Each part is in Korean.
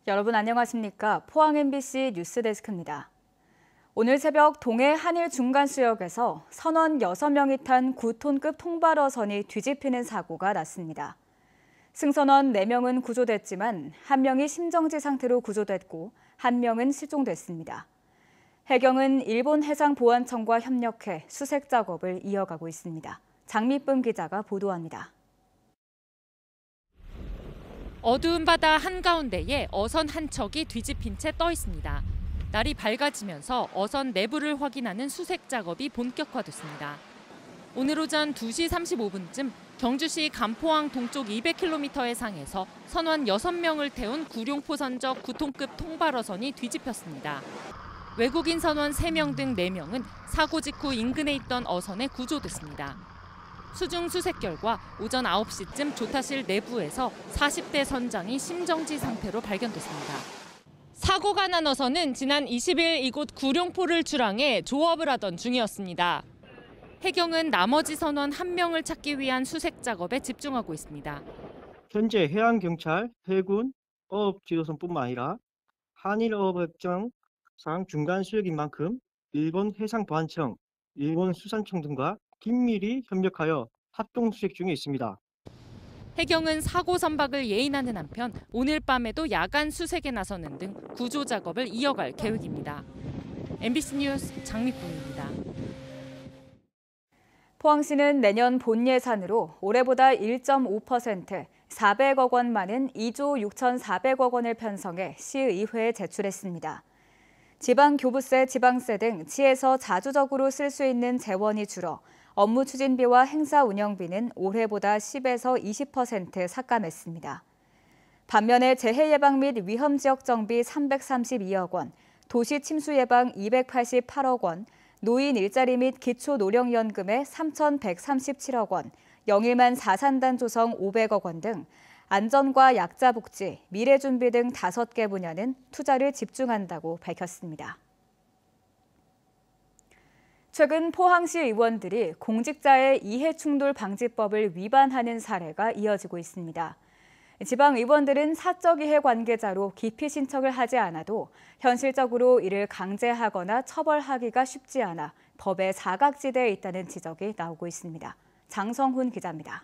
여러분 안녕하십니까? 포항 MBC 뉴스데스크입니다. 오늘 새벽 동해 한일 중간수역에서 선원 6명이 탄 9톤급 통발어선이 뒤집히는 사고가 났습니다. 승선원 4명은 구조됐지만 1명이 심정지 상태로 구조됐고 1명은 실종됐습니다. 해경은 일본 해상보안청과 협력해 수색 작업을 이어가고 있습니다. 장미쁨 기자가 보도합니다. 어두운 바다 한가운데에 어선 한 척이 뒤집힌 채 떠 있습니다. 날이 밝아지면서 어선 내부를 확인하는 수색 작업이 본격화됐습니다. 오늘 오전 2시 35분쯤 경주시 간포항 동쪽 200km 해상에서 선원 6명을 태운 구룡포선적 9톤급 통발어선이 뒤집혔습니다. 외국인 선원 3명 등 4명은 사고 직후 인근에 있던 어선에 구조됐습니다. 수중 수색 결과 오전 9시쯤 조타실 내부에서 40대 선장이 심정지 상태로 발견됐습니다. 사고가 난 어선은 지난 20일 이곳 구룡포를 출항해 조업을 하던 중이었습니다. 해경은 나머지 선원 1명을 찾기 위한 수색 작업에 집중하고 있습니다. 현재 해양경찰, 해군, 어업지도선뿐만 아니라 한일어업협정상 중간 수역인 만큼 일본 해상보안청, 일본 수산청 등과 긴밀히 협력하여 합동수색 중에 있습니다. 해경은 사고 선박을 예인하는 한편 오늘 밤에도 야간 수색에 나서는 등 구조 작업을 이어갈 계획입니다. MBC 뉴스 장미쁨입니다. 포항시는 내년 본 예산으로 올해보다 1.5% 400억 원 많은 2조 6,400억 원을 편성해 시의회에 제출했습니다. 지방교부세, 지방세 등 시에서 자주적으로 쓸 수 있는 재원이 줄어 업무 추진비와 행사 운영비는 올해보다 10에서 20% 삭감했습니다. 반면에 재해 예방 및 위험 지역 정비 332억 원, 도시 침수 예방 288억 원, 노인 일자리 및 기초 노령연금에 3,137억 원, 영일만 사산단 조성 500억 원 등 안전과 약자 복지, 미래 준비 등 5개 분야는 투자를 집중한다고 밝혔습니다. 최근 포항시 의원들이 공직자의 이해충돌 방지법을 위반하는 사례가 이어지고 있습니다. 지방 의원들은 사적 이해 관계자로 기피 신청을 하지 않아도 현실적으로 이를 강제하거나 처벌하기가 쉽지 않아 법의 사각지대에 있다는 지적이 나오고 있습니다. 장성훈 기자입니다.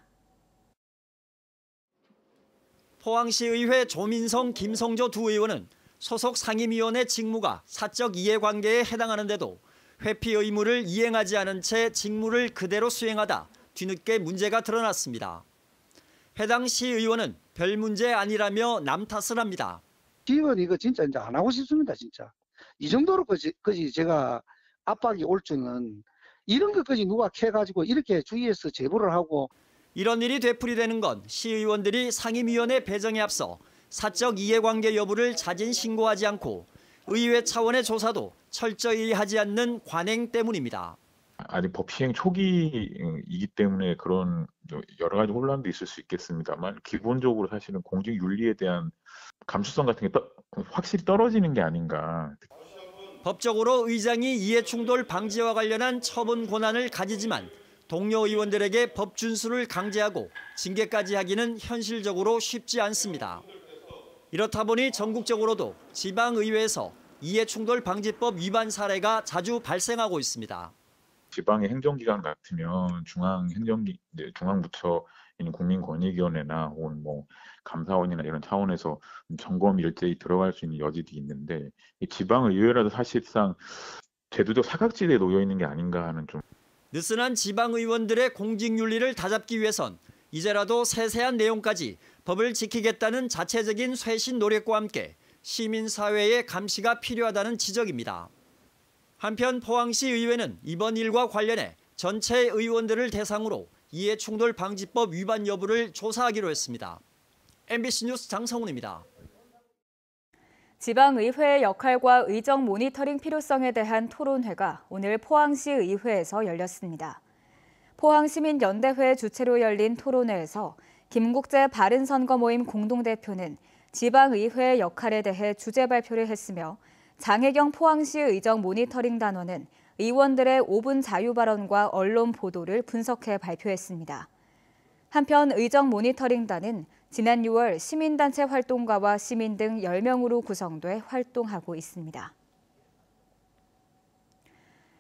포항시의회 조민성, 김성조 두 의원은 소속 상임위원회 직무가 사적 이해관계에 해당하는데도 회피 의무를 이행하지 않은 채 직무를 그대로 수행하다 뒤늦게 문제가 드러났습니다. 해당 시의원은 별 문제 아니라며 남 탓을 합니다. 시의원 이거 진짜 이제 안 하고 싶습니다, 진짜. 이 정도로 까지 제가 압박이 올 줄은 이런 것까지 누가 캐가지고 이렇게 주위에서 제보를 하고. 이런 일이 되풀이되는 건 시의원들이 상임위원회 배정에 앞서 사적 이해관계 여부를 자진 신고하지 않고 의회 차원의 조사도 철저히 하지 않는 관행 때문입니다. 아직 법 시행 초기이기 때문에 그런 여러 가지 혼란도 있을 수 있겠습니다만 기본적으로 사실은 공직 윤리에 대한 감수성 같은 게 확실히 떨어지는 게 아닌가. 법적으로 의장이 이해충돌 방지와 관련한 처분 권한을 가지지만 동료 의원들에게 법 준수를 강제하고 징계까지 하기는 현실적으로 쉽지 않습니다. 이렇다 보니 전국적으로도 지방의회에서 이해충돌 방지법 위반 사례가 자주 발생하고 있습니다. 지방의 행정기관 같으면 중앙부처인 국민권익위원회나 혹은 감사원이나 이런 차원에서 점검이 일제히 들어갈 수 있는 여지도 있는데 이 지방의회라도 사실상 제도적 사각지대에 놓여 있는 게 아닌가 하는 좀. 느슨한 지방의원들의 공직윤리를 다잡기 위해선 이제라도 세세한 내용까지 법을 지키겠다는 자체적인 쇄신 노력과 함께 시민사회의 감시가 필요하다는 지적입니다. 한편 포항시 의회는 이번 일과 관련해 전체 의원들을 대상으로 이해충돌 방지법 위반 여부를 조사하기로 했습니다. MBC 뉴스 장성훈입니다. 지방의회의 역할과 의정 모니터링 필요성에 대한 토론회가 오늘 포항시 의회에서 열렸습니다. 포항시민연대회 주최로 열린 토론회에서 김국재 바른선거모임 공동대표는 지방의회의 역할에 대해 주제 발표를 했으며 장혜경 포항시 의정 모니터링 단원은 의원들의 5분 자유 발언과 언론 보도를 분석해 발표했습니다. 한편 의정 모니터링단은 지난 6월 시민단체 활동가와 시민 등 10명으로 구성돼 활동하고 있습니다.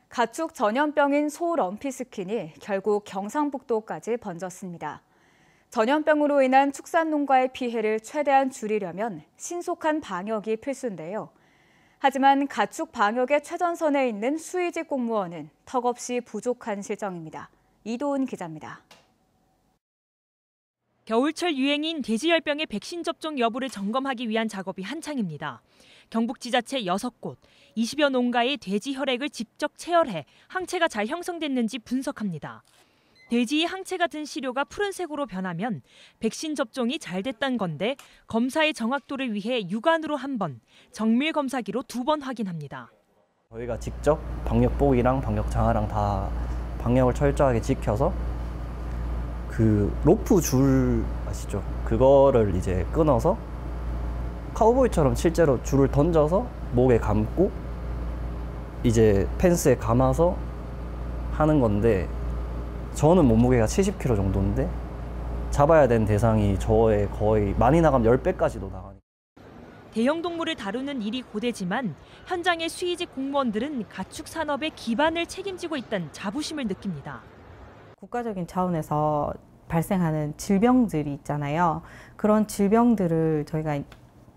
가축 전염병인 소 럼피스킨이 결국 경상북도까지 번졌습니다. 전염병으로 인한 축산농가의 피해를 최대한 줄이려면 신속한 방역이 필수인데요. 하지만 가축 방역의 최전선에 있는 수의직 공무원은 턱없이 부족한 실정입니다. 이도훈 기자입니다. 겨울철 유행인 돼지열병의 백신 접종 여부를 점검하기 위한 작업이 한창입니다. 경북 지자체 6곳, 20여 농가의 돼지 혈액을 직접 체열해 항체가 잘 형성됐는지 분석합니다. 돼지의 항체가 든 시료가 푸른색으로 변하면 백신 접종이 잘 됐다는 건데 검사의 정확도를 위해 육안으로 1번, 정밀 검사기로 2번 확인합니다. 저희가 직접 방역복이랑 방역장화랑 다 방역을 철저하게 지켜서 그 로프 줄 아시죠? 그거를 이제 끊어서 카우보이처럼 실제로 줄을 던져서 목에 감고 이제 펜스에 감아서 하는 건데 저는 몸무게가 70kg 정도인데 잡아야 되는 대상이 저의 거의 많이 나가면 10배까지도 나가니까. 대형 동물을 다루는 일이 고되지만 현장의 수의직 공무원들은 가축 산업의 기반을 책임지고 있다는 자부심을 느낍니다. 국가적인 차원에서 발생하는 질병들이 있잖아요. 그런 질병들을 저희가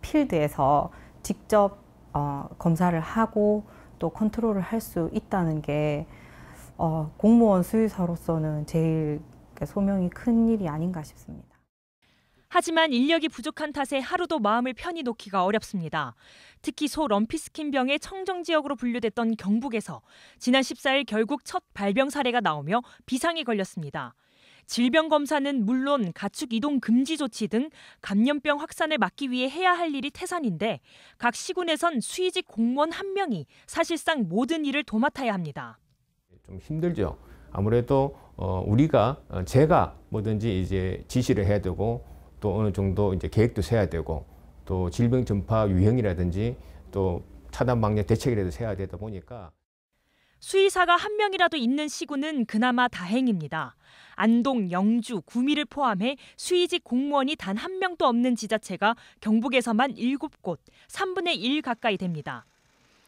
필드에서 직접 검사를 하고 또 컨트롤을 할 수 있다는 게 공무원 수의사로서는 제일 소명이 큰 일이 아닌가 싶습니다. 하지만 인력이 부족한 탓에 하루도 마음을 편히 놓기가 어렵습니다. 특히 소 럼피스킨 병의 청정지역으로 분류됐던 경북에서 지난 14일 결국 첫 발병 사례가 나오며 비상이 걸렸습니다. 질병 검사는 물론 가축 이동 금지 조치 등 감염병 확산을 막기 위해 해야 할 일이 태산인데 각 시군에선 수의직 공무원 1명이 사실상 모든 일을 도맡아야 합니다. 좀 힘들죠. 아무래도 제가 뭐든지 이제 지시를 해야 되고 또 어느 정도 이제 계획도 세워야 되고 또 질병 전파 유형이라든지 또 차단 방역 대책이라도 세워야 되다 보니까 수의사가 1명이라도 있는 시군은 그나마 다행입니다. 안동, 영주, 구미를 포함해 수의직 공무원이 단 1명도 없는 지자체가 경북에서만 7곳, 3분의 1 가까이 됩니다.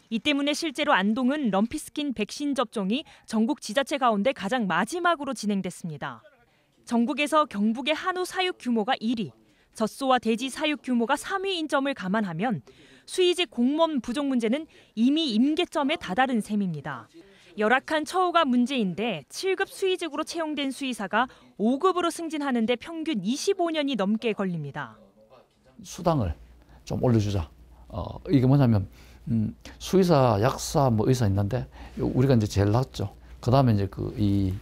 이 때문에 실제로 안동은 럼피스킨 백신 접종이 전국 지자체 가운데 가장 마지막으로 진행됐습니다. 전국에서 경북의 한우 사육 규모가 1위, 젖소와 돼지 사육 규모가 3위인 점을 감안하면 수의직 공무원 부족 문제는 이미 임계점에 다다른 셈입니다. 열악한 처우가 문제인데 7급 수의직으로 채용된 수의사가 5급으로 승진하는 데 평균 25년이 넘게 걸립니다. 수당을 좀 올려주자. 이게 뭐냐면 수의사, 약사, 뭐 의사 있는데 우리가 이제 제일 낮죠. 그다음에 이제 이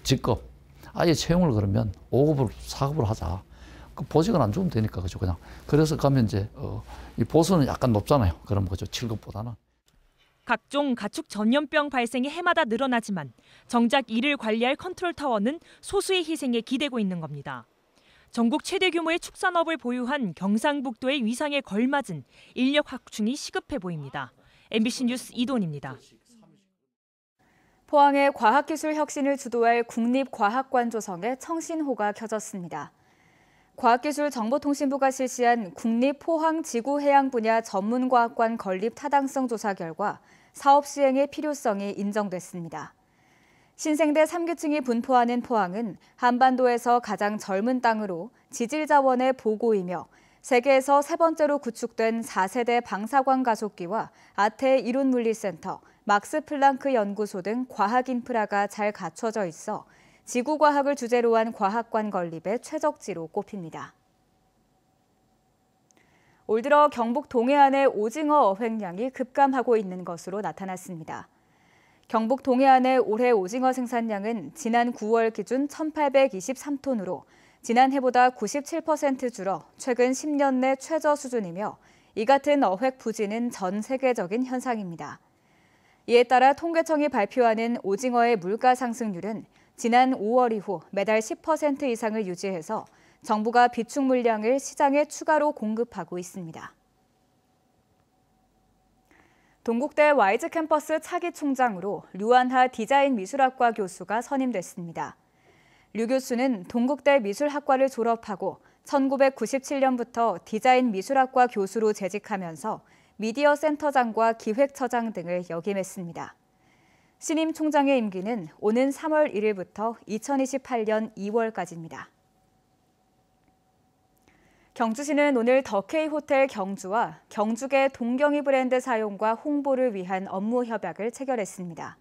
직급 아예 채용을 그러면 5급으로 4급으로 하자. 그 보직은 안 주면 되니까 그죠 그냥. 그래서 가면 이제 이 보수는 약간 높잖아요. 그런 거죠 7급보다는. 각종 가축 전염병 발생이 해마다 늘어나지만 정작 이를 관리할 컨트롤 타워는 소수의 희생에 기대고 있는 겁니다. 전국 최대 규모의 축산업을 보유한 경상북도의 위상에 걸맞은 인력 확충이 시급해 보입니다. MBC 뉴스 이도훈입니다. 포항의 과학기술 혁신을 주도할 국립과학관 조성에 청신호가 켜졌습니다. 과학기술정보통신부가 실시한 국립포항지구해양 분야 전문과학관 건립 타당성 조사 결과 사업 시행의 필요성이 인정됐습니다. 신생대 3기층이 분포하는 포항은 한반도에서 가장 젊은 땅으로 지질자원의 보고이며 세계에서 세 번째로 구축된 4세대 방사광 가속기와 아태 이론물리센터, 막스 플랑크 연구소 등 과학 인프라가 잘 갖춰져 있어 지구과학을 주제로 한 과학관 건립의 최적지로 꼽힙니다. 올 들어 경북 동해안의 오징어 어획량이 급감하고 있는 것으로 나타났습니다. 경북 동해안의 올해 오징어 생산량은 지난 9월 기준 1,823톤으로 지난해보다 97% 줄어 최근 10년 내 최저 수준이며 이 같은 어획 부진은 전 세계적인 현상입니다. 이에 따라 통계청이 발표하는 오징어의 물가 상승률은 지난 5월 이후 매달 10% 이상을 유지해서 정부가 비축 물량을 시장에 추가로 공급하고 있습니다. 동국대 YG 캠퍼스 차기 총장으로 류한하 디자인미술학과 교수가 선임됐습니다. 류 교수는 동국대 미술학과를 졸업하고 1997년부터 디자인 미술학과 교수로 재직하면서 미디어 센터장과 기획처장 등을 역임했습니다. 신임 총장의 임기는 오는 3월 1일부터 2028년 2월까지입니다. 경주시는 오늘 더케이 호텔 경주와 경주계 동경이 브랜드 사용과 홍보를 위한 업무 협약을 체결했습니다.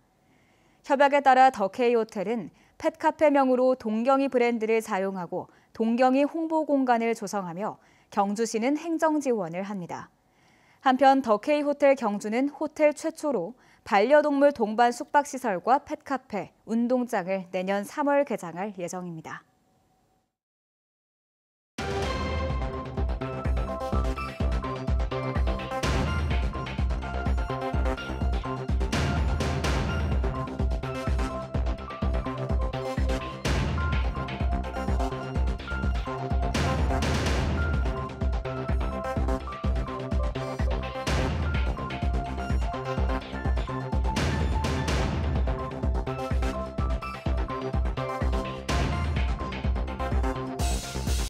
협약에 따라 더케이 호텔은 펫카페명으로 동경이 브랜드를 사용하고 동경이 홍보 공간을 조성하며 경주시는 행정 지원을 합니다. 한편 더케이 호텔 경주는 호텔 최초로 반려동물 동반 숙박시설과 펫카페, 운동장을 내년 3월 개장할 예정입니다.